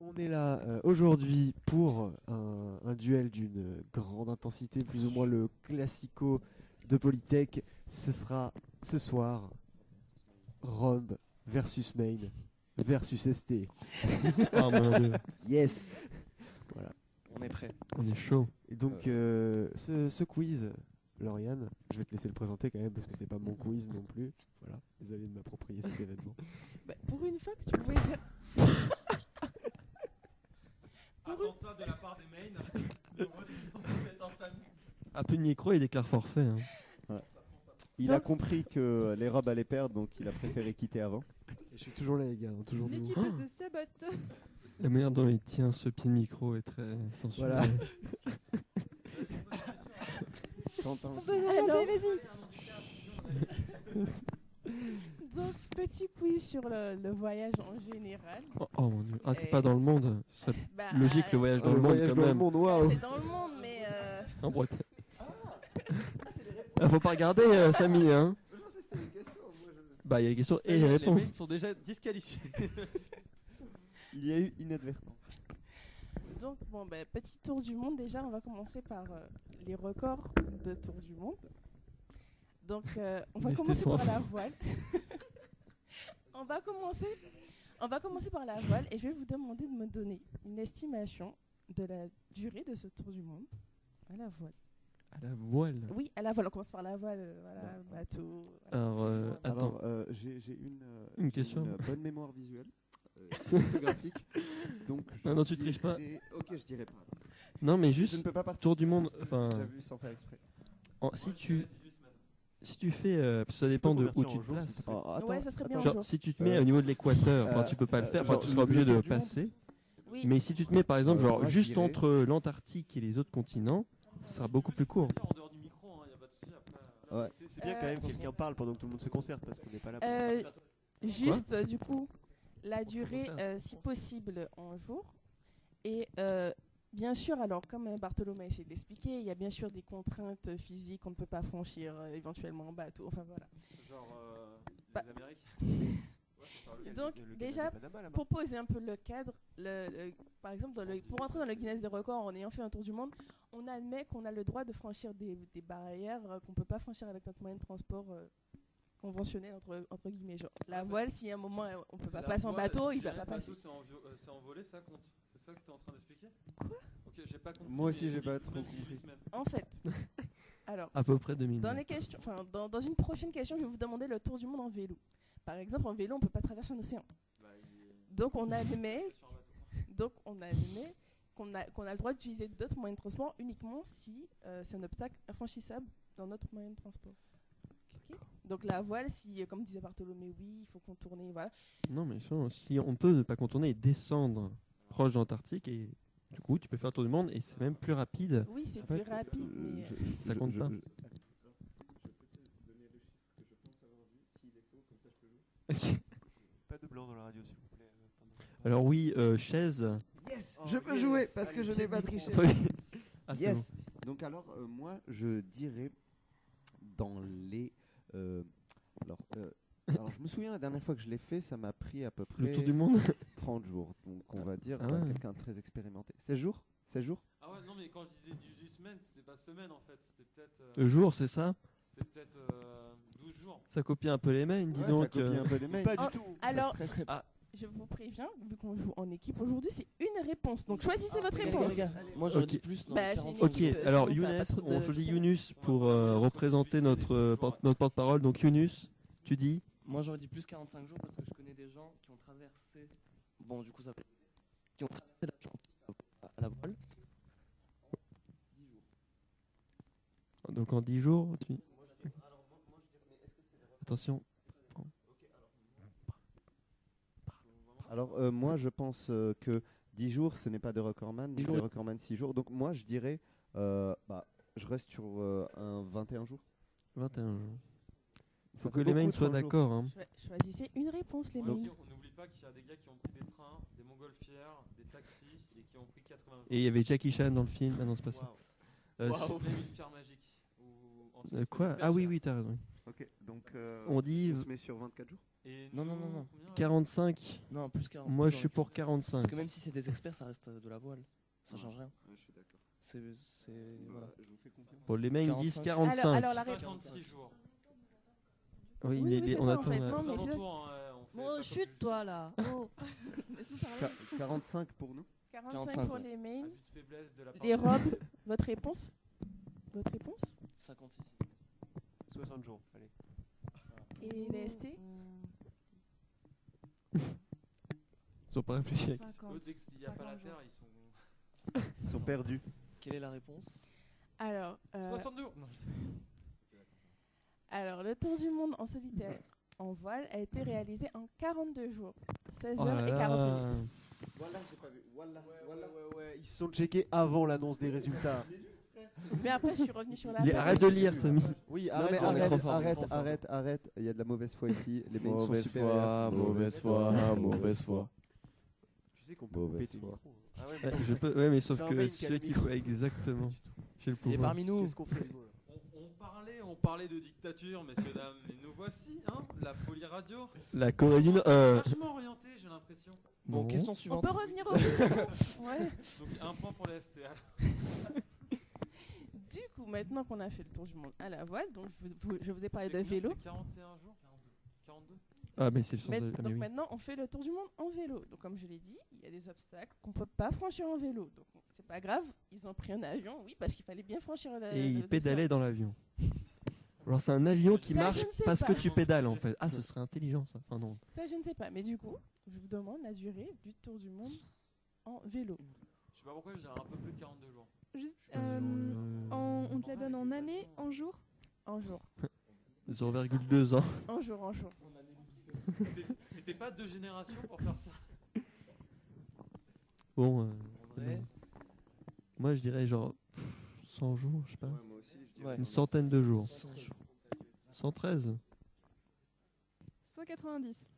On est là aujourd'hui pour un duel d'une grande intensité, plus ou moins le classico de Polytech. Ce sera ce soir Rome versus Main versus ST. Oh mon dieu, Yes. Voilà. On est prêt. on est chaud. Et donc ce quiz, Lauriane, je vais te laisser le présenter quand même parce que c'est pas mon quiz non plus. Voilà, désolé de m'approprier cet événement. Bah, pour une fois que tu pouvais dire. Attentat de la part des mains. Un peu de micro, il déclare forfait. Hein. Il a compris que les robes allaient perdre, donc il a préféré quitter avant. Et je suis toujours là les gars, hein, toujours nous. L'équipe se sabote. La manière dont il tient ce pied de micro est très sensuelle. Voilà. Quentin. Sont désorientés, vas-y. Donc, petit quiz sur le voyage en général. Oh mon dieu. Ah, c'est Et- pas dans le monde. Ce serait Bah, logique le voyage dans Le le monde voyage quand dans le même. monde, waouh. C'est dans le monde, mais. En Bretagne. Ah, faut pas regarder, Samy. Hein. Bah, il y a les questions et les Les réponses. mains sont déjà disqualifiés. Il y a eu inadvertance. Donc, bon, bah, petit tour du monde. Déjà, on va commencer par les records de tour du monde. Donc, on va Restez commencer par soif. la voile. on va commencer par la voile et je vais vous demander de me donner une estimation de la durée de ce tour du monde à la voile. À la voile. Oui, à la voile. On commence par la voile, voilà, bateau. Voilà. Alors, attends. Alors, j'ai Une question. une bonne mémoire visuelle, photographique. Donc, Non, non, tu triches pas. Ok, je dirais pas. Non, mais Je ne juste, peux pas partir. tour du monde. Enfin, J'ai vu sans faire exprès. si tu fais. Parce que ça dépend de où convertir tu en te jours, places. s'il te plaît. Oh, attends, Ouais, ça serait bien attends. un Genre, jour. si tu te mets au niveau de l'équateur, enfin, tu peux pas le faire, enfin, genre, tu seras obligé le de tour du monde. passer. Oui. Mais si tu te mets par exemple, genre moi, je juste dirais- entre l'Antarctique et les autres continents, ça sera beaucoup plus court. En dehors du micro, y a pas de souci. Après, Ouais. C'est bien quand même que quelqu'un parle pendant que tout le monde se concerte parce qu'on n'est pas là pour... Juste, du coup, la durée, concert. si possible, en jour. Et bien sûr, alors, comme Bartholomé a essayé de l'expliquer, il y a bien sûr des contraintes physiques qu'on ne peut pas franchir, éventuellement en bateau. Enfin, voilà. genre Bah. les Amériques. Et donc, déjà, pour poser un peu le cadre, par exemple, pour entrer dans le Guinness des records en ayant fait un tour du monde, on admet qu'on a le droit de franchir des barrières qu'on ne peut pas franchir avec notre moyen de transport conventionnel, entre guillemets. Genre, la voile, si à un moment on ne peut pas passer en bateau, il ne va pas passer. C'est envolé, ça compte. C'est ça que tu es en train d'expliquer? Quoi? Ok, j'ai pas compris. Moi aussi, mais j'ai pas dis- trop vas-y, compris. dis même. En fait, alors, À peu près 2000 dans les mètres. questions, dans une prochaine question, je vais vous demander le tour du monde en vélo. Par exemple, en vélo, on ne peut pas traverser un océan. Bah, Donc, on admet sur un bateau. qu'on a le droit d'utiliser d'autres moyens de transport uniquement si c'est un obstacle infranchissable dans notre moyen de transport. Ok. Donc la voile, si, comme disait Bartholomé, oui, il faut contourner, voilà. Non, mais si on peut ne pas contourner et descendre proche de l'Antarctique, et du coup, tu peux faire un tour du monde et c'est même plus rapide. Oui, c'est En plus fait, rapide, mais... Ça compte pas. Pas de blanc dans la radio, s'il vous plaît. Alors oui, chaise. Yes, je peux jouer parce que je n'ai pas triché. Ah, c'est Yes. Donc alors, moi, je dirais dans les... alors, je me souviens, la dernière fois que je l'ai fait, ça m'a pris à peu bon. Le près tour du monde. 30 jours. Donc, on va dire Ah ouais. quelqu'un de très expérimenté. 16 jours 16 jours Ah ouais, non, mais quand je disais du semaine, c'est pas semaine en fait. C'était peut-être Le jour, c'est ça? 12 jours. Ça copie un peu les mains, dis Ouais, donc. ça copie un peu les mails. Pas Oh, du tout. alors, Ça stresserait Ah, je vous préviens, vu qu'on joue en équipe aujourd'hui, c'est une réponse. Donc choisissez votre réponse. Moi j'aurais Ok. dit plus, non, Bah, 45 c'est une ok, équipe, alors sinon ça a Younes, pas trop de- on choisit Younus pour représenter notre porte-parole. Donc Younus, tu dis? Moi j'aurais dit plus 45 jours parce que je connais des gens qui ont traversé. Bon, du coup, ça fait. Qui ont traversé l'Atlantique à la voile. 10 jours. Donc en 10 jours, attention. Alors, moi, je pense que 10 jours, ce n'est pas de recordman. Donc, le recordman, 6 jours. Donc, moi, je dirais, je reste sur un 21 jours. 21 jours. Il Ça faut fait que les beaucoup mains de soient 30 jours. d'accord. Hein. Choisissez une réponse, les Ouais, mecs. on n'oublie pas qu'il y a des gars qui ont pris des trains, des montgolfières, des taxis et qui ont pris 80 jours. Et il y avait Jackie Chan dans le film. Ah non, c'est pas ça. Waouh. Waouh, même une pierre magique. Quoi? Ah oui, oui, t'as raison. Ok, donc On dit on se met sur 24 jours. Et Non, nous, non, non, non. combien, 45. Non, plus 40. Moi, plus je suis pour 45. Parce que même si c'est des experts, ça reste de la voile. Ça change rien. Ouais, je suis d'accord. Voilà. Je vous fais confiance. Bon, les mains ils disent 45. 45. Alors, la réponse. 56 jours. Oui, Oui, les- c'est on ça, en attend. fait. ouais. Non, Aux mais c'est- alentours, hein, on fait pas Bon, comme chute juste. toi là. Oh. Laisse-nous parler. 45 pour nous. 45 pour 45, les mains. Abus de faiblesse de la part Les de- robes, votre réponse? Votre réponse? 56. 60 jours. Allez. Et les ST? Ils ont pas réfléchi. Eux, 50. dès qu'il n'y a pas la 50 terre, jours. ils sont. Ils sont perdus. Quelle est la réponse? Alors, 62 jours. Non, alors, le tour du monde en solitaire en voile a été réalisé en 42 jours, 16 Oh heures là et 40 là. minutes. Voilà, j'ai pas vu. Voilà, Ouais. Ils se sont checkés avant l'annonce des résultats. Mais après, je suis revenue sur la Il- page. Arrête de lire, Samy. Oui, Non mais on est trop fort, arrête. Il y a de la mauvaise foi ici. Les mains sont Mauvaise supérieurs. foi, mauvaise foi, mauvaise foi. Tu sais qu'on peut Mauvaise couper tes foi. micros. Ah ouais, Ouais, je peux. Ouais, mais sauf C'est un que mail qui a celui le qui micro. faut exactement. J'ai le Il est pouvoir. parmi nous. Qu'est-ce qu'on fait, Hugo, là on parlait de dictature, messieurs, dames, et nous voici, hein, la folie radio. La Corée du Nord. Vachement orienté, j'ai l'impression. Bon, Bon. question On suivante. peut revenir aux questions. Ouais. Donc un point pour les STA. Du coup, maintenant qu'on a fait le tour du monde à la voile, donc je vous ai parlé de C'était combien, vélo. c'était 41 jours 42. Ah, mais c'est le sens de. Ah, mais Donc oui. maintenant, on fait le tour du monde en vélo. Donc comme je l'ai dit, il y a des obstacles qu'on peut pas franchir en vélo. Donc c'est pas grave, ils ont pris un avion, oui, parce qu'il fallait bien franchir le. Et il le- pédalait dans l'avion. Alors c'est un avion qui Ça, je marche ne sais parce pas. que tu pédales en fait. Ah, ce serait intelligent ça. Enfin non. Ça, je ne sais pas. Mais du coup, je vous demande la durée du tour du monde en vélo. Je sais pas pourquoi je dirais un peu plus de 42 jours. Juste, Je suis pas sûr. on te la donne en année, en jours. En jour. 0,2 ans. En jour, en jour. C'était pas 2 générations pour faire ça. Bon, En vrai, moi je dirais genre 100 jours, je sais pas. Ouais, moi aussi, je dirais Ouais. Une centaine de jours. 100 jours. 113. 190.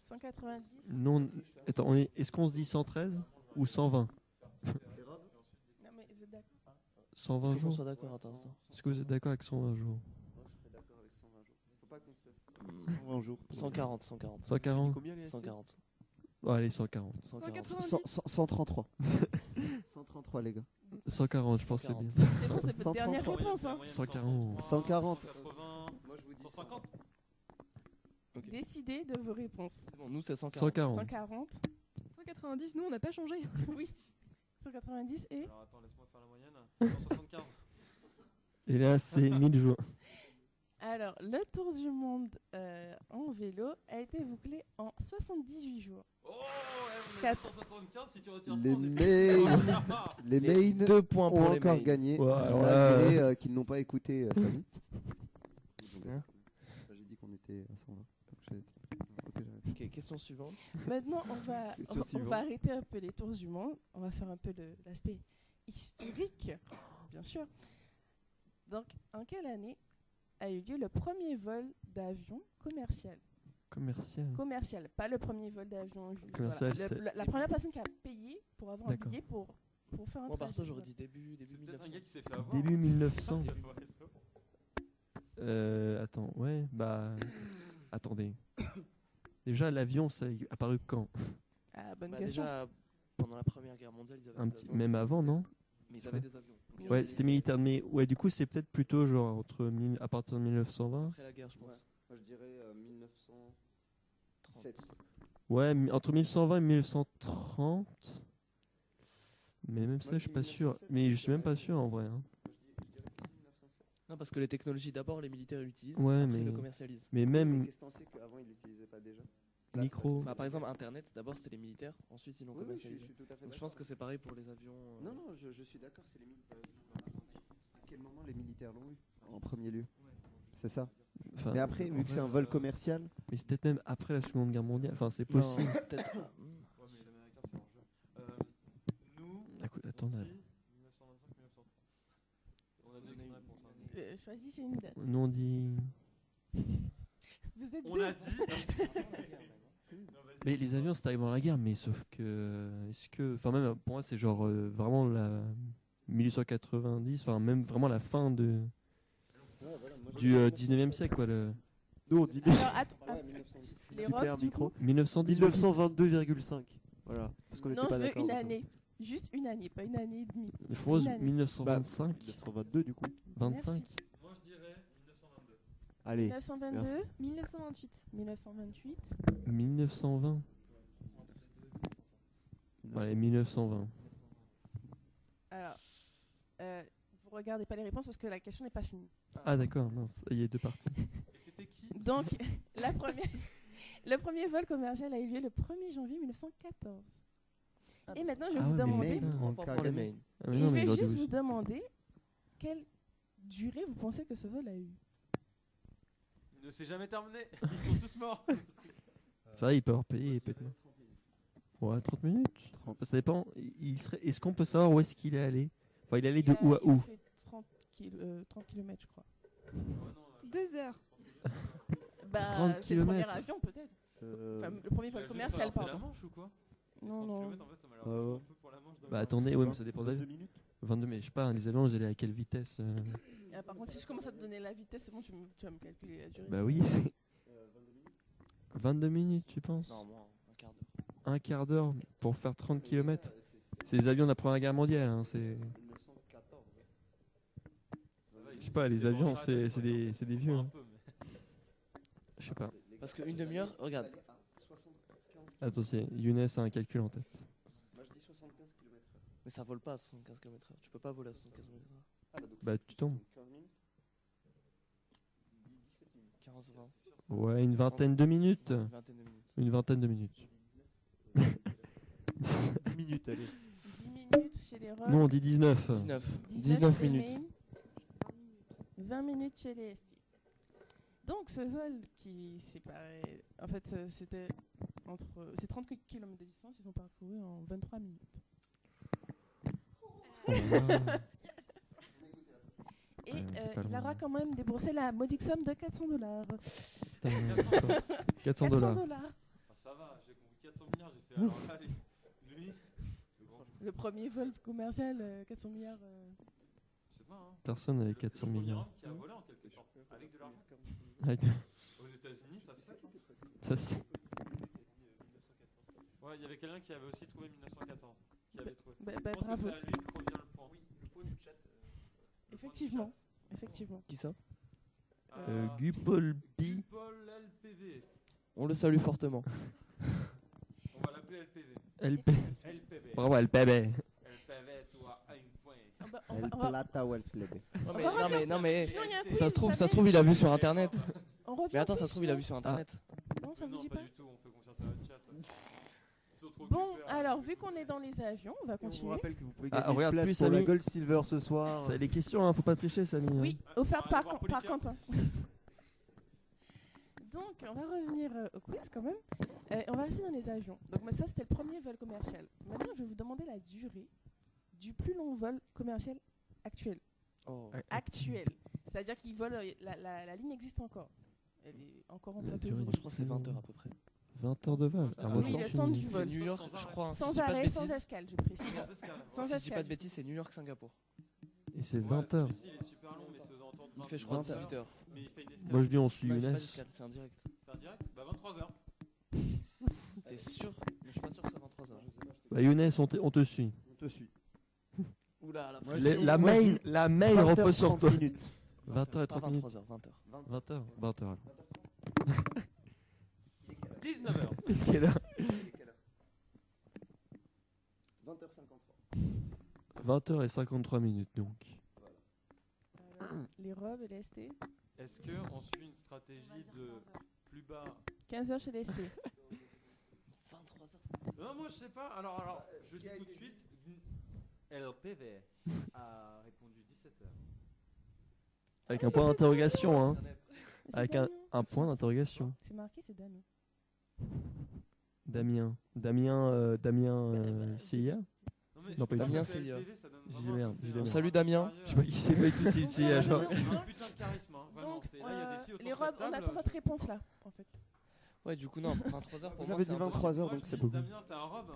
190. Non, attends, est-ce qu'on se dit 113 ou 120? Non, mais vous êtes d'accord? 120 Faut qu'on jours. soit d'accord, attends. Est-ce que vous êtes d'accord avec 120 jours? Moi, je serais d'accord avec 120 jours. Faut pas qu'on se laisse. 120 jours. 140, 140. 140? Combien les ST 140. Oh, allez, 140. 140. 190. 133. 133 les gars. 140, je pense que c'est 140. bien. C'est bon, c'est votre 133. dernière réponse. Hein. 140. 140. 180. Moi je vous dis 150. Ok. Décidez de vos réponses. C'est bon, nous c'est 140. 140. 140. 190, nous on n'a pas changé. Oui. 190 et. Alors attends, laisse-moi faire la moyenne. 175. Et là, c'est 1000 jours. Alors, le tour du monde en vélo a été bouclé en 78 jours. Oh, ouais, on est Quatre. 175 si tu retires Les ça. on est- mains, les mains 2 points pour ont les encore mains. gagné, Ouais, alors là, malgré qu'ils n'ont pas écouté Samy. Hein J'ai dit qu'on était à 120. Donc j'ai été- Ok, j'arrête. Ok, question suivante. Maintenant, on va, Question on suivante. va arrêter un peu les tours du monde. On va faire un peu l'aspect historique, bien sûr. Donc, en quelle année a eu lieu le premier vol d'avion commercial? Commercial. Pas le premier vol d'avion juste. Commercial, Voilà. c'est- La première personne qui a payé pour avoir un D'accord. billet pour faire un Moi, par trajet. toi, j'aurais dit début C'est peut-être un 1900. gars qui s'est fait avoir. Début hein. 1900. Ouais, Attends, ouais, bah. Attendez. Déjà, l'avion, ça a apparu quand? Ah, bonne Bah, question. déjà, pendant la Première Guerre mondiale, ils avaient Un des petit, avions. même avant, non? Mais ils avaient des avions. Donc, ils Ouais, avaient- c'était militaire. Mais ouais, du coup, c'est peut-être plutôt genre à partir de 1920. Après la guerre, je pense. Ouais. Moi je dirais 1907. Ouais, entre 1120 et 1930. Mais même ça, je suis pas sûr. Mais je suis même pas sûr en vrai. Hein. Non, parce que les technologies, d'abord, les militaires l'utilisent, Ouais, après mais- ils le commercialisent. Mais Mais même qu'est-ce que t'en sais qu'avant ils l'utilisaient pas déjà micro. Bah, par exemple, Internet, d'abord c'était les militaires, ensuite ils l'ont Oui, oui, je commercialisé. suis tout à fait Donc je d'accord. pense que c'est pareil pour les avions. Non, non, je suis d'accord, c'est les militaires. À quel moment les militaires l'ont eu en premier lieu? C'est ça. Enfin, Mais après, vu que c'est un vol commercial, mais c'est peut-être même après la Seconde Guerre mondiale. Enfin, c'est Non, possible. peut-être pas. Ouais, mais les Américains, c'est leur jeu. Nous, Attends, on dit 1925-1930. On a donné une réponse. Hein. Choisissez une date. nous on dit. Vous êtes On deux. a dit. Non, vas-y. Mais les avions, c'était avant la guerre, mais sauf que. Est-ce que. Enfin, même pour moi, c'est genre vraiment la 1890, enfin, même vraiment la fin du 19e siècle, quoi. Nous, on dit Alors, attends, Ah ouais, attends. 1910. Les super robes, du micro. coup, 1918. 1922,5. Voilà. Parce qu'on non, n'était pas je veux d'accord. une donc, année. Juste une année, pas une année et demie. Je propose Une année. 1925, 1922 du coup. 25. Moi je dirais 1922. Allez. 1922, 1928. 1928. 1920. Ouais, 1920. Alors, vous regardez pas les réponses parce que la question n'est pas finie. Ah d'accord, mince, il y a deux parties. Et c'était qui? Donc, le premier vol commercial a eu lieu le 1er janvier 1914. Et maintenant, je vais Ah vous ouais, mais demander, putain. En Pas cas pour les gagné. mains. Ah, mais et non, je mais vais j'aurais dû juste vous- vous demander quelle durée vous pensez que ce vol a eu. Il ne s'est jamais terminé. Ils sont tous morts. Ça, il peut avoir payé peut-être. Ouais, 30 minutes. Ça dépend. Est-ce qu'on peut savoir où est-ce qu'il est allé? Enfin, il est allé de où à Il a où? fait 30 km, je crois. 2 heures. Bah, 30 c'est le premier kilomètres. avion, peut-être. Euh, Enfin, le premier vol commercial, C'est la pardon. Manche ou quoi? Non, 30 non. kilomètres, en fait, ça m'a l'air Ouais. un peu pour la Manche. Bah attendez, ouais, mais ça dépend de 22 l'avion. minutes. 22, mais je sais pas, les avions, ils allaient à quelle vitesse Ah, par contre, si je commence à te donner la vitesse, c'est bon, tu vas me calculer la durée. Bah oui, c'est 22 minutes, tu penses? Non, moi, un quart d'heure. Un quart d'heure pour faire 30 km. C'est les avions de la Première Guerre mondiale. Hein, c'est... 1914. Je sais pas, les avions, c'est des vieux. Hein. Je sais pas. Parce qu'une demi-heure, regarde. Attention, Younes a un calcul en tête. Moi je dis 75 km/h. Mais ça vole pas à 75 km/h. Tu peux pas voler à 75 km/h. Ah bah donc Bah tu tombes. 15 minutes. 17 minutes. 15, 20. Ouais, une vingtaine de minutes. Une vingtaine de minutes. Une vingtaine de minutes. 10 minutes, allez. 10 minutes chez les Roms. Nous on dit 19. 19. 19 19 minutes. minutes. 20 minutes chez les ST. Donc ce vol qui séparait, en fait c'était entre, c'est 30 km de distance, ils ont parcouru en 23 minutes. Oh, wow. Et c'est pas il loin. aura quand même déboursé la modique somme de 400 $. Putain, 400 dollars. Ah, ça va, j'ai compris 400 milliards, j'ai fait alors là, lui, le grand Le premier vol commercial, 400 milliards. je sais pas, hein. Personne avec Le 400 premier millions. homme qui a volé en quelque sorte, avec de l'argent. Avec- Aux États-Unis, ça se fait. Ça, c'est- Ouais, il y avait quelqu'un qui avait aussi trouvé 1914. Qui avait trouvé. Bah, Je pense bravo. que c'est à lui que revient le point. Oui, le point du chat. Effectivement, effectivement. Qui ça? Gupol Pi. Paul LPV. On le salue fortement. On va l'appeler LPV. LP. LPV. Bravo, LPB. LPV, toi, à une point. On va- El on va- Plata ou El Plebe. Non mais, Sinon, il y a un ça quiz, se trouve il a vu sur internet. On revient Mais attends, au ça quiz, se trouve il a sinon. vu sur internet. Non, ça vous Non, dit pas pas du tout, on fait confiance à notre chat. Ils sont trop Bon, occupés, alors vu qu'on est dans les avions, on va On vous continuer. rappelle que vous pouvez Ah, gagner une regarde, place plus, pour la Samy. Gold Silver ce soir. C'est les questions, hein, faut pas tricher, Samy. hein. Oui, Ah, offerte on va par, aller voir par Polycar. Quentin. Donc, on va revenir au quiz quand même. On va rester dans les avions. Donc, ça, c'était le premier vol commercial. Maintenant, je vais vous demander la durée du plus long vol commercial actuel. Oh. Actuel. C'est-à-dire qu'il vole, la ligne existe encore. Elle est encore en La plateau. durée Moi, je crois que c'est 20 heures à peu près. 20 heures de vol. Ah Alors, moi, oui, je le pense temps une- du C'est vol. New York, Sans je arrêt. crois. Si je Sans dis pas de arrêt, sans bêtises. escale, je précise. Sans Si je dis pas de escale. bêtises, c'est New York-Singapour. Et c'est 20 heures. Celui-ci, il est super long, mais c'est aux alentours de Il 20 fait, je crois, 20 18 heures. Mais il fait une escale. Moi je dis on suit Non, il fait pas Younes. d'escale, c'est un direct. C'est un direct? Bah 23 heures. T'es sûr? Mais je suis pas sûr que ce soit 23 heures. Bah Younes, on te suit. On te suit. Oula, la Moi, pression. La moi, je mail, dis la mail 20 repose heures, sur 30 toi. minutes. 20 heures et Pas 30 minutes. 23 heures, 20 heures. 20 heures. 20 heures. 19 heures. Quelle heure? 20h53. 20 heures et 53 minutes donc. Alors, les robes et les ST. Est-ce qu'on suit une stratégie de plus bas? 15 heures chez les ST. 23 heures. Non, moi je sais pas. Alors, je dis tout de suite. LPV a répondu 17 heures. Avec un point d'interrogation, hein. C'est Avec Damien. un point d'interrogation. C'est marqué, c'est Damien. Damien CIA. Non, pas du tout. Damien, c'est IA. J'ai dit merde, j'ai dit On merde. salue Damien. Je sais pas qui c'est, pas du tout si CIA. Genre. Un putain de charisme, hein, vraiment. Donc, Là, il y a des filles autour les de cette robes, on table, attend votre réponse là, en fait. Ouais, du coup, non, 23 heures pour Vous moi. avez c'est dit impossible. 23 heures, Moi, donc je c'est dis, beaucoup. Damien, t'as un robe?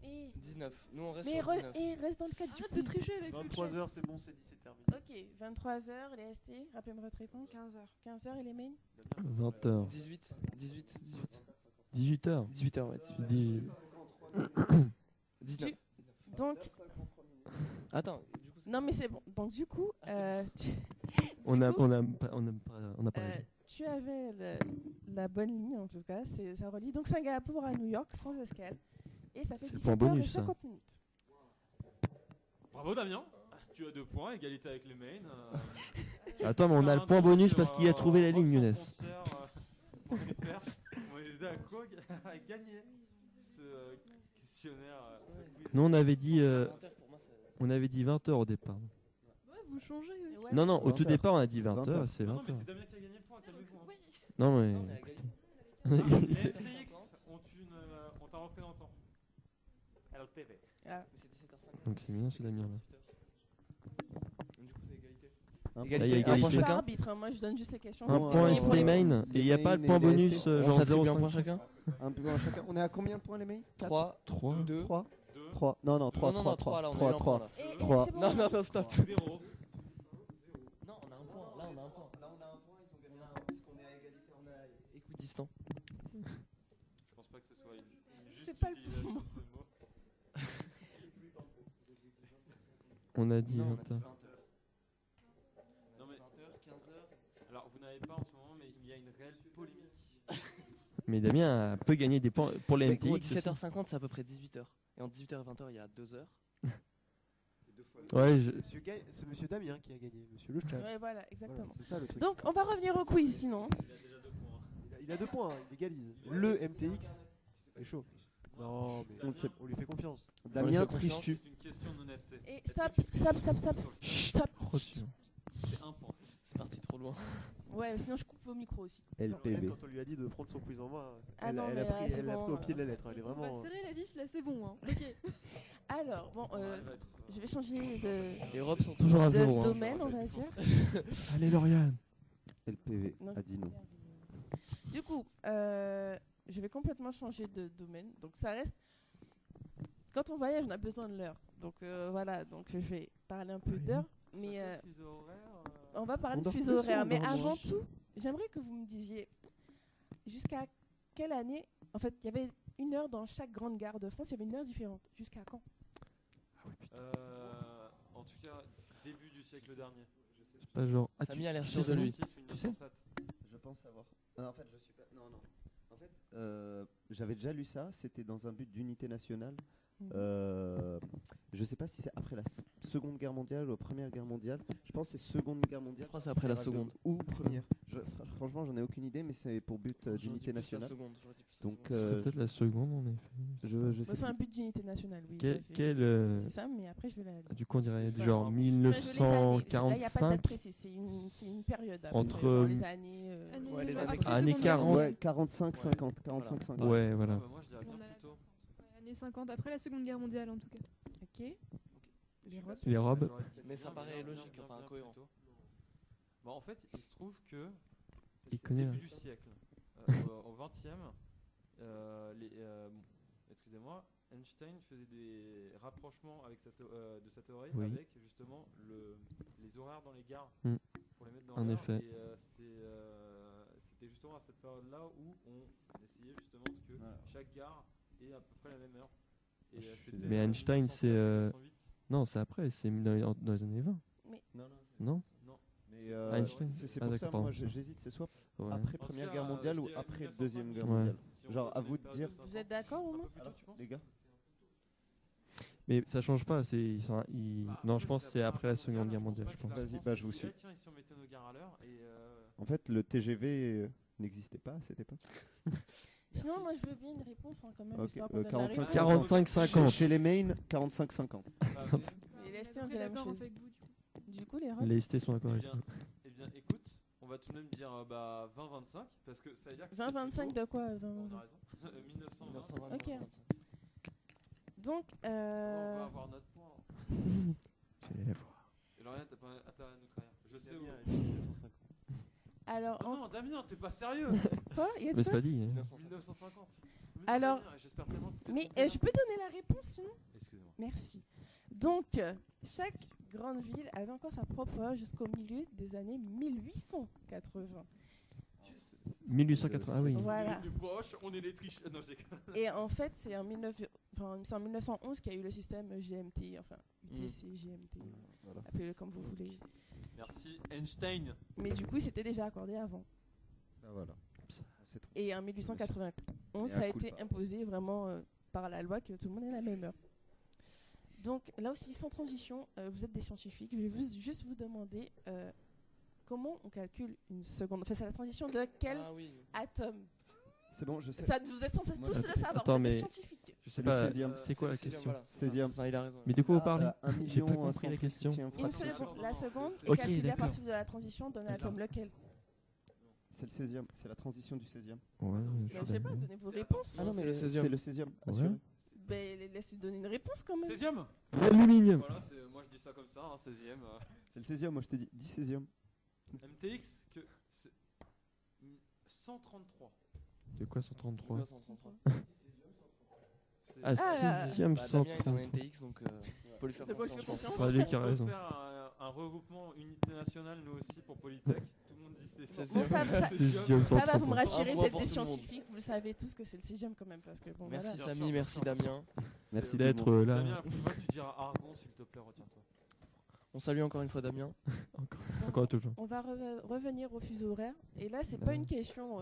Et... 19. Nous on reste Mais sur 19. reste dans le cadre du Arrête de quiz. tricher avec le 23h, c'est bon, c'est dit, c'est terminé. Ok, 23h, les ST, rappelez-moi votre réponse. 15h. 15h et les mains 20h. 18. 18h. 18h, ouais. 18. 19. Donc, Attends, du coup, non mais c'est bon. Donc du coup, On a pas raison. tu avais la bonne ligne en tout cas, ça relie donc Singapour à New York sans escale. Et ça fait C'est le point 17h bonus, et ça. 50 minutes. Bravo Damien, tu as 2 points, égalité avec les mains. Attends, mais on a le point bonus parce qu'il a trouvé la ligne, Younes. On est d'accord à gagner ce questionnaire. Nous, on avait dit, 20h pour moi, c'est- on avait dit 20h au départ. Ouais, vous changez aussi. Ouais. Non, non, au tout 20h. départ, on a dit 20h, 20h. c'est Non, mais 20h. c'est Damien qui a gagné le point, calmez-vous. Ouais. Non, Non, on est mais. à égalité. Les MTX ont un représentant. LPV. Ah. Mais c'est 17h50. Donc c'est bien, c'est Damien, là. Du coup, c'est égalité. Un Là, il y a Un égalité. point Je suis pas chacun. arbitre, hein, moi je donne juste les questions. Un Non, point non, ST non. main, et il n'y a Les pas le mains point et les bonus, ST. On genre s'attribue un 0,5. point chacun. Un peu chacun. On est à combien de points les mails 3, 3. 2. 3 2, 3. Non, non, 3, Non, 3, 3 là, on 3, a eu un point 3. là. Et 3. c'est bon, Non, non, non, stop. 0. Non, on a un point. Là, on a un point. Là, on a un point, ils ont gagné On a- un parce qu'on est à égalité. On a équidistant. Je pense pas que ce soit une juste C'est pas le utilisation bon de ce mot. On a dit Non, on a 20h. dit 20h. Non, mais 20h, 15h. alors vous n'avez pas en ce moment, mais il y a une réelle polémique. Mais Damien peut gagner des points pour les Mais gros, MTX. aussi. 17h50, c'est à peu près 18h. Et entre 18h et 20h, il y a 2 heures. Ouais, C'est monsieur Damien qui a gagné, monsieur Le Chat. Ouais, voilà, exactement. Voilà, c'est ça le truc. Donc on va revenir au quiz sinon. Il a déjà 2 points. Il a 2 points, il égalise. Le MTX est chaud. Non, mais on lui fait confiance. Damien, fait confiance. triches-tu? C'est une question d'honnêteté. Et stop. Stop. C'est 1 point. C'est parti trop loin. Ouais, sinon je coupe au micro aussi. LPV. Quand on lui a dit de prendre son quiz en main, Ah elle, non, elle mais a pris, c'est elle l'a bon, pris au pied de la lettre. Elle est On vraiment. va serrer la vis là, c'est bon. Hein. Ok. Alors, bon, Elle va être, je vais changer de, Les robes sont toujours à 0. domaine, on va dire. allez Lauriane. LPV Non, a dit non. Du coup, je vais complètement changer de domaine. Donc ça reste. Quand on voyage, on a besoin de l'heure. Donc voilà, donc je vais parler un peu d'heure. Mais fuseau horaire, on va parler On de dort fuseau plus ou horaire. on Mais dort moins avant tout, j'aimerais que vous me disiez jusqu'à quelle année. En fait, il y avait une heure dans chaque grande gare de France. Il y avait une heure différente. Jusqu'à quand? en tout cas, début du siècle dernier. Je sais Pas genre. Ah, Samy a l'air tu sûr sais de ça, lui. 1907. Je pense savoir. En fait, je suis pas. Non, non. En fait, j'avais déjà lu ça. C'était dans un but d'unité nationale. Je sais pas si c'est après la Seconde Guerre mondiale ou la Première Guerre mondiale. Je pense que c'est Seconde Guerre mondiale. Je crois que c'est après la seconde. Ou première. Franchement, j'en ai aucune idée, mais c'est pour but J'aurais dit d'unité plus la nationale. seconde, j'aurais dit plus la Donc, seconde. Ce serait peut-être la seconde en effet. je sais C'est un plus. but d'unité nationale, oui. Quel, ça, c'est- quel, C'est ça, mais après je vais la. du coup on dirait C'était genre pas- Là, je les années. Là, il n'y a pas de 1945. date précise. C'est une période. à peu Entre, près, genre les années. Année- Ouais, les après années- la années Seconde Guerre 40. mondiale. Ouais, 45-50. 45-50. Ouais, voilà. Ah bah moi je dirais bien On a la- plutôt. Ouais, Année 50, après la Seconde Guerre mondiale en tout cas. Ok. Les robes. Les robes. J'aurais dit Mais ça bien, paraît bien, logique, bien, enfin, bien incohérent. plutôt. Bon, en fait, il se trouve que Il c'est connaît, début là. du siècle, au 20e, excusez-moi, Einstein faisait des rapprochements avec de sa théorie Oui. avec justement les horaires dans les gares Mm. pour les mettre dans En l'heure. effet. Et c'était justement à cette période-là où on essayait justement que Voilà. chaque gare ait à peu près la même heure. Et, Je suis c'était désolé. Mais en Einstein, 1907, c'est, 1908. Non, c'est après, c'est dans les années 20. Non, non. Non Non. Mais Einstein. c'est Ah, pour d'accord, ça, pardon. moi j'hésite, c'est soit Ouais. après En tout Première cas, Guerre mondiale je ou dirais après 1905, Deuxième Guerre Ouais. mondiale. Si on Genre, pose à une vous de période dire. 500, Vous êtes d'accord au un moins peu plus tôt, tu penses Les gars Mais ça change pas. Non, je pense que c'est après la Seconde Guerre pense mondiale, pas je que pense. la Vas-y, France bah, s'est je vous dit, suis. eh, tiens, ici on mettait nos gares à l'heure et En fait, le TGV n'existait pas à cette époque. Sinon, moi je veux bien une réponse hein, quand même. Ok, histoire qu'on donne la 45, réponse. 45-50. Chez les mains, 45-50. Et les ST, on Après, dit la même d'accord chose. avec vous, du coup. Du coup, les robes. Les ST sont d'accord Eh avec bien, nous. eh bien, écoute, on va tout de même dire 20-25 parce que ça veut dire que 20-25 de quoi On 20-25. a raison. 1920. 1920, Ok. 1925. Donc, On va avoir notre point. J'allais la voir. Et Lauriane, t'as pas intérêt à nous trahir. Je sais où. Damien a dit 1950. alors, Ah non, Damien, t'es pas sérieux. quoi Il y a Mais dit c'est quoi pas dit. Hein. 1950. 1950. Alors- J'espère tellement que c'est Mais trompé, je peux donner la réponse Donc, chaque grande ville avait encore sa propre heure jusqu'au milieu des années 1880. 1880, ah oui. Voilà. On est les triches. Non, je déconne. Et en fait, c'est en 1911 qu'il y a eu le système GMT, enfin UTC, GMT, appelez-le comme vous voulez. Merci Einstein. Mais du coup, c'était déjà accordé avant. Ah, voilà. Et en 1891, Et ça a un coup de été pas. imposé vraiment par la loi que tout le monde ait la même heure. Donc là aussi, sans transition, vous êtes des scientifiques. Je vais juste vous demander comment on calcule une seconde. Enfin, c'est la transition de quel atome. C'est bon, je sais. Ça, vous êtes censés tous le savoir. Attends, vous êtes des mais scientifiques. je sais Le pas, 16e. c'est quoi la C'est le question? voilà. 16e. Ça, il a raison. Mais de quoi vous parlez? Ah, 1 J'ai pas million, compris la question. Une seconde, la seconde est Ok, calculée à d'accord. partir de la transition d'un atome. Lequel? C'est le 16e, c'est la transition du 16e. Ouais, Je sais pas, donnez vos réponses. Ah non, mais le C'est 16e. le 16e, Ouais. assuré. Ben, laissez donner une réponse quand même. 16e. L'aluminium. Voilà, moi je dis ça comme ça, 16e. C'est le 16e, moi je t'ai dit 10 16e. MTX, que c'est 133. De quoi 133? 1933. C'est- Ah, Ah, 16e, Bah, Damien est en 133. NTX, donc faut lui faire De quoi je fais confiance. confiance. C'est lui qui a On peut raison. faire un regroupement unité nationale, nous aussi, pour Polytech. Tout le monde dit c'est C'est Bon, ça, ça, 16e, ça va, vous me 133. rassurer, Un vous point êtes pour des tout le monde. scientifiques, vous le savez tous que c'est le 6e quand même. Parce que, bon, Merci voilà. Samy, merci Damien. Merci D'être tout le monde. là. Damien, la prochaine fois, tu diras Argon, s'il te plaît, retiens-toi. On salue encore une fois Damien. Encore toujours. On va revenir au fuseau horaire. Et là, c'est Ouais. pas une question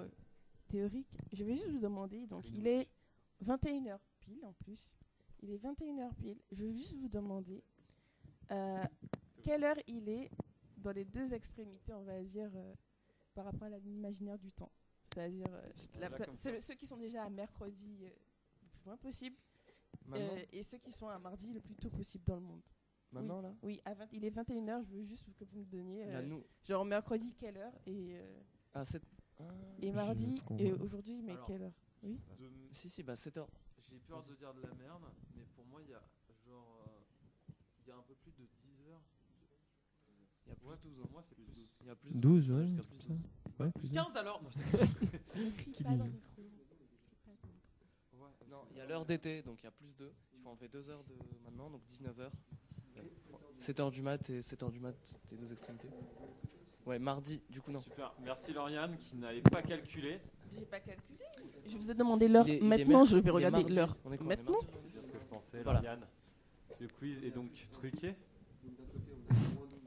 théorique. Je vais juste vous demander. Donc, il est 21h pile en plus. Il est 21h pile. Je vais juste vous demander quelle heure il est dans les deux extrémités, on va dire, par rapport à l'imaginaire du temps. C'est-à-dire ceux qui sont déjà à mercredi le plus loin possible Maintenant, et ceux qui sont à mardi le plus tôt possible dans le monde. maintenant là. Oui, il est 21h. Je veux juste que vous me donniez. Là, nous. Genre mercredi, quelle heure Ah, 7. et mardi, comprends. et aujourd'hui, mais Alors, quelle heure? Oui. Si, bah 7h. J'ai peur de dire de la merde, mais pour moi, il y a genre. Il y a un peu plus de 10 heures. Il y a plus Ouais, 12. pour moi, c'est plus. Il y a plus 12, ouais. jusqu'à plus 12. Ouais, Plus plus 15 alors. Non, je déconne. Ne crie Qui pas dit dans le micro. Ouais, Non, il y a l'heure d'été, donc il y a plus 2. Il faut enlever 2 heures de maintenant, donc 19h. 7h du mat et 7h du mat des deux extrémités. Ouais, mardi, du coup non. Super. Merci Lauriane qui n'avait pas calculé. J'ai pas calculé. Je vous ai demandé l'heure. Il est Maintenant, je vais il est regarder mardi. l'heure. On est quoi, on est Maintenant mardi C'est bien ce que je pensais, Voilà. Lauriane. Ce quiz est donc truqué. Non,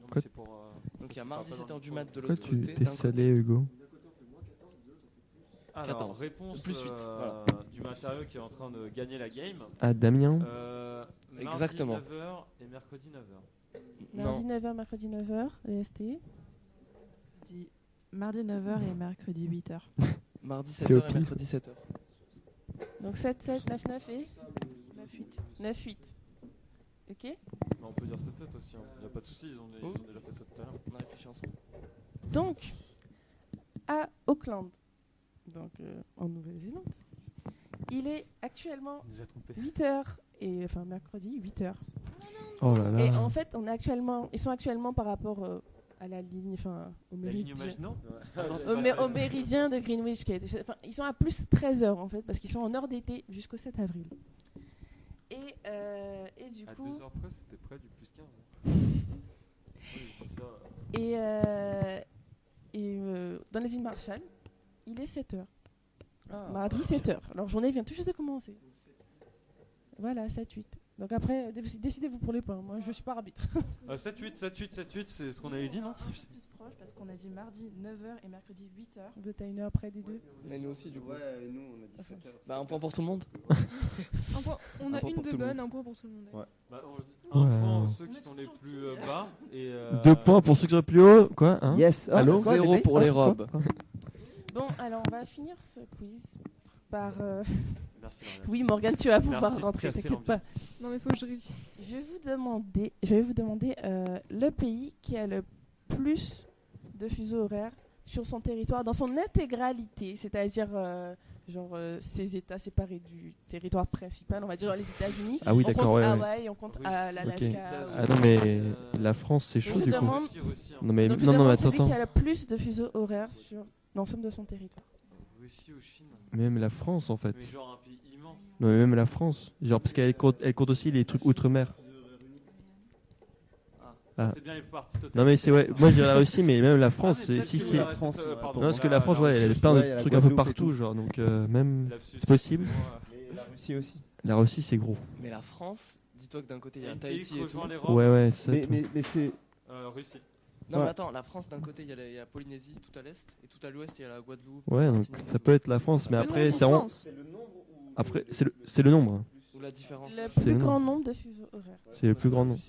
mais Quoi c'est pour. Donc il y a mardi 7h du mat de Pourquoi l'autre tu côté. t'es d'un côté. salé, Hugo? Alors, 14. réponse Plus 8, voilà. du matériau qui est en train de gagner la game. Ah, Damien? Exactement. Mardi 9h et mercredi 9h. Mardi Non, 9h, mercredi 9h, EST. Dis mardi 9h et mercredi 8h. mardi C'est au 7h et pif. mercredi 7h. Donc 7, 7, 9, 9 et 9, 8. Ok. Mais on peut dire 7 aussi, il n'y a pas de souci, ils ont déjà fait ça tout à l'heure. On a réfléchi ensemble. Donc, à Auckland, donc en Nouvelle-Zélande, il est actuellement Il nous a trompé. 8h, et enfin mercredi 8h. Oh là Et là. en fait, ils sont actuellement par rapport à la ligne, enfin au La ligne méridien. Maginot Au méridien de Greenwich, qui a été, enfin, ils sont à plus 13 heures en fait, parce qu'ils sont en heure d'été jusqu'au 7 avril. Et du À coup, 2 heures près, c'était près du plus 15. Oui, je dis ça. dans les îles Marshall, il est 7 heures. Ah. Mardi 7 heures. Leur journée vient tout juste de commencer. Voilà, 7-8. Donc après, décidez-vous pour les points. Moi, je suis pas arbitre. 7-8, 7-8, 7-8, c'est ce qu'on avait dit, non Plus proche parce qu'on a dit mardi 9h et mercredi 8h. Vous êtes à une heure après des deux. Mais nous aussi, du coup. Ouais, nous on a dit 7 heures. Bah, un point pour tout le monde. Un point. On Un a point une pour de tout le bonne, monde. un point pour tout le monde. Ouais. Bah, un Ouais. point aux ceux qui sont les plus bas. Et, 2 points pour ceux qui sont plus haut. Quoi hein? Yes, Allô quoi, 0 bébé pour les Quoi robes. Bon, alors on va finir ce quiz par. Merci, Lauriane. Oui, Morgane, tu vas pouvoir Merci de rentrer, casser t'inquiète pas. l'ambiance. Non mais faut que je réussisse. Je vais vous demander le pays qui a le plus de fuseaux horaires sur son territoire dans son intégralité, c'est-à-dire ces États séparés du territoire principal, on va dire genre les États-Unis. Ah oui, on d'accord, compte ouais. Hawaï, on compte Russie, l'Alaska. ok. ou- Ah non, mais la France, c'est chaud Je du coup. demande- Russie, hein. Non, mais Donc je non, mais demande attends, celui qui attends. a le plus de fuseaux horaires sur l'ensemble de son territoire. Russie ou Chine. Même la France, en fait. Mais genre un pays immense. Non, mais même la France. Genre, parce elle compte aussi les trucs outre-mer. Ah. C'est bien les parties totales. Non mais c'est ouais, moi je dirais la Russie, mais même la France, mais si peut-être c'est. que la France, ouais, pardon. Non, parce que la France, ouais, elle a plein ouais, il y a de la trucs un peu Guadeloupe et partout, tout. genre, donc même. Lapsus, C'est possible. excusez-moi. Mais la Russie aussi. La Russie, c'est gros. Mais la France, dis-toi que d'un côté il y a Un pays Tahiti qui et tout. rejoint l'Europe. Ouais, ça. Mais c'est. Russie. Non, Ouais. mais attends, la France, d'un côté, il y a la Polynésie tout à l'est, et tout à l'ouest, il y a la Guadeloupe. Ouais, donc Martinique, ça peut être la France, mais Le après, nombre c'est en vraiment. France. Après, c'est le nombre. Ou la différence. Le C'est plus le grand nombre de fuseaux horaires. C'est le plus grand nombre.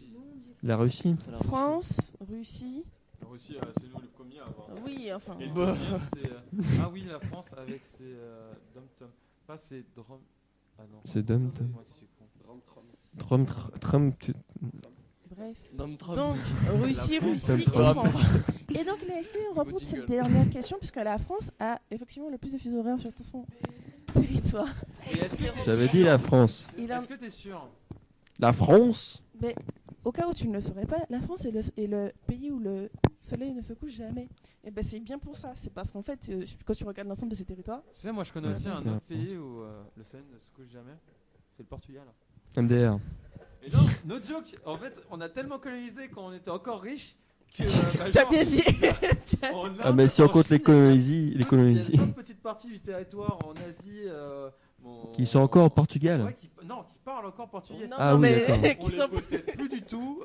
La Russie. C'est la Russie. France, Russie. La Russie, c'est nous le premier à avoir. Oui, enfin. Et le Bah. deuxième, c'est. Ah oui, la France avec ses dom-tom. Pas ses drum. Ah non. C'est Ça, dom-tom. moi qui suis con. Trump. Bref. Donald Trump. Donc, Russie, Russie et Trump. France. Et donc, il a resté, on reprend Beau cette jingle. dernière question, puisque la France a effectivement le plus de fuseaux horaires sur tout son territoire. Et est-ce que t'es J'avais sûr dit la France. Il a- Est-ce que t'es sûr? La France. Mais au cas où tu ne le saurais pas, la France est le pays où le soleil ne se couche jamais. Et ben c'est bien pour ça. C'est parce qu'en fait, quand tu regardes l'ensemble de ces territoires, Tu sais, moi je connais Ouais, aussi parce un que la autre pays où le soleil ne se couche jamais. C'est le Portugal. MDR. Et non, no joke. En fait, on a tellement colonisé quand on était encore riche que. tu as genre, bien dit. en Inde, Ah, mais si on en compte les Chine, colonies, il y a plein de petites parties du territoire en Asie. qui sont encore au Portugal. Ouais, non, qui parlent encore portugais. Non, Ah non, oui, mais d'accord. On qui les sont possède plus du tout.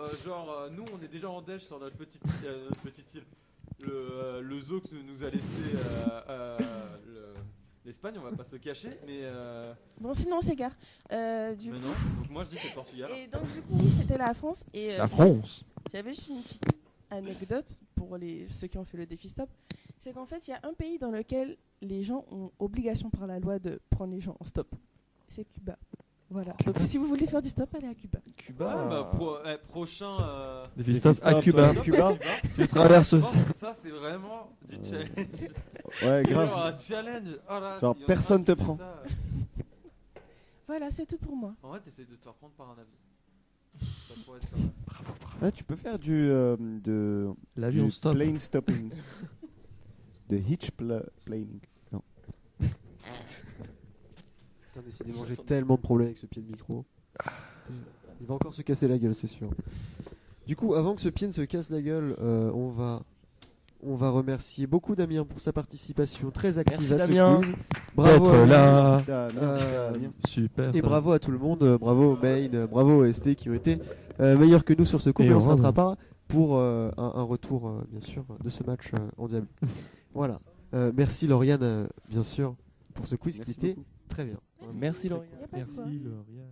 Nous, on est déjà en déche sur notre petite île. Le zoo que nous a laissé l'Espagne, on va pas se le cacher, mais bon, sinon on s'égare. Du non. coup, Donc moi je dis c'est Portugal. et donc du coup, oui, c'était la France. Et La France. j'avais juste une petite anecdote pour ceux qui ont fait le défi stop. C'est qu'en fait, il y a un pays dans lequel les gens ont obligation par la loi de prendre les gens en stop. C'est Cuba. Voilà. Donc si vous voulez faire du stop, allez à Cuba. Cuba. Prochain. Des stop à Cuba. Cuba. Tu traverses. Ça c'est vraiment du challenge. Ouais, Genre grave. un challenge. Oh là, Genre, s'il y en a personne qui te fait prend. ça, Voilà, c'est tout pour moi. En vrai, t'essayes de te faire prendre par un avion. Ça pourrait être pas mal. Ouais, tu peux faire de L'avion du stop. plane stopping. De hitch planing. Non. Putain, décidément, j'ai tellement de problèmes avec ce pied de micro. Il va encore se casser la gueule, c'est sûr. Du coup, avant que ce pied ne se casse la gueule, on va remercier beaucoup Damien pour sa participation très active Merci, à ce Damien. quiz. Bravo D'être à lui. là. Damien. Super. Et ça. bravo à tout le monde, bravo au Main, bravo au ST qui ont été meilleurs que nous sur ce coup, Et mais on au se Rhum. rattrapera pour un retour, bien sûr, de ce match en diable. Voilà. Merci Lauriane, bien sûr, pour ce quiz Merci qui était beaucoup. très bien. Merci, Lauriane. Y a pas de quoi. Merci Lauriane.